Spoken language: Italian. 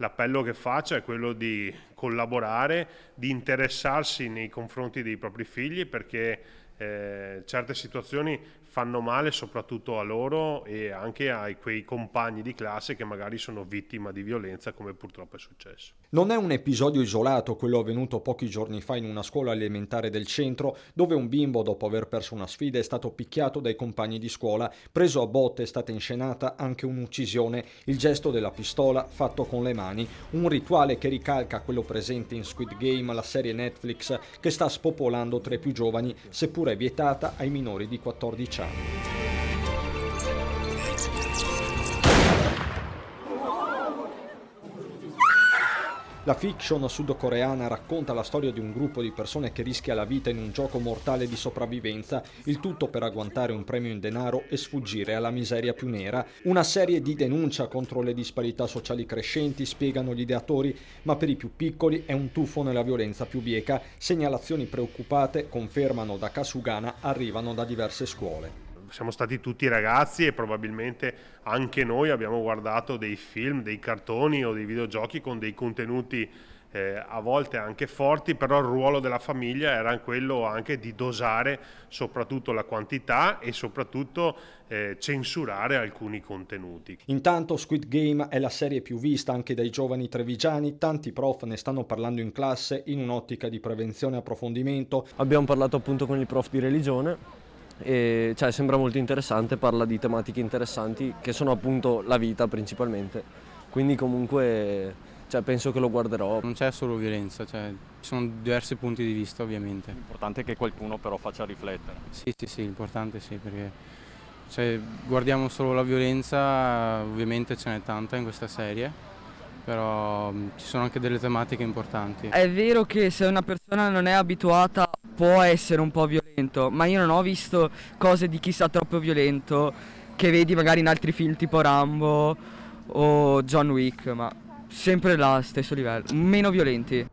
l'appello che faccio è quello di collaborare, di interessarsi nei confronti dei propri figli, perché certe situazioni fanno male soprattutto a loro e anche a quei compagni di classe che magari sono vittima di violenza, come purtroppo è successo. Non è un episodio isolato quello avvenuto pochi giorni fa in una scuola elementare del centro, dove un bimbo, dopo aver perso una sfida, è stato picchiato dai compagni di scuola. Preso a botte è stata inscenata anche un'uccisione, il gesto della pistola fatto con le mani, un rituale che ricalca quello presente in Squid Game, la serie Netflix che sta spopolando tra i più giovani, seppure vietata ai minori di 14 anni. La fiction sudcoreana racconta la storia di un gruppo di persone che rischia la vita in un gioco mortale di sopravvivenza, il tutto per agguantare un premio in denaro e sfuggire alla miseria più nera. Una serie di denuncia contro le disparità sociali crescenti, spiegano gli ideatori, ma per i più piccoli è un tuffo nella violenza più bieca. Segnalazioni preoccupate, confermano da Kasugana, arrivano da diverse scuole. Siamo stati tutti ragazzi e probabilmente anche noi abbiamo guardato dei film, dei cartoni o dei videogiochi con dei contenuti a volte anche forti, però il ruolo della famiglia era quello anche di dosare soprattutto la quantità e soprattutto censurare alcuni contenuti. Intanto Squid Game è la serie più vista anche dai giovani trevigiani, tanti prof ne stanno parlando in classe in un'ottica di prevenzione e approfondimento. Abbiamo parlato appunto con il prof di religione e sembra molto interessante, parla di tematiche interessanti che sono appunto la vita principalmente, quindi comunque penso che lo guarderò. Non c'è solo violenza, ci sono diversi punti di vista ovviamente. L'importante è che qualcuno però faccia riflettere. Sì, l'importante sì, perché guardiamo solo la violenza, ovviamente ce n'è tanta in questa serie, però ci sono anche delle tematiche importanti. È vero che se una persona non è abituata può essere un po' violento, ma io non ho visto cose di chissà troppo violento che vedi magari in altri film tipo Rambo o John Wick, ma sempre là, stesso livello, meno violenti.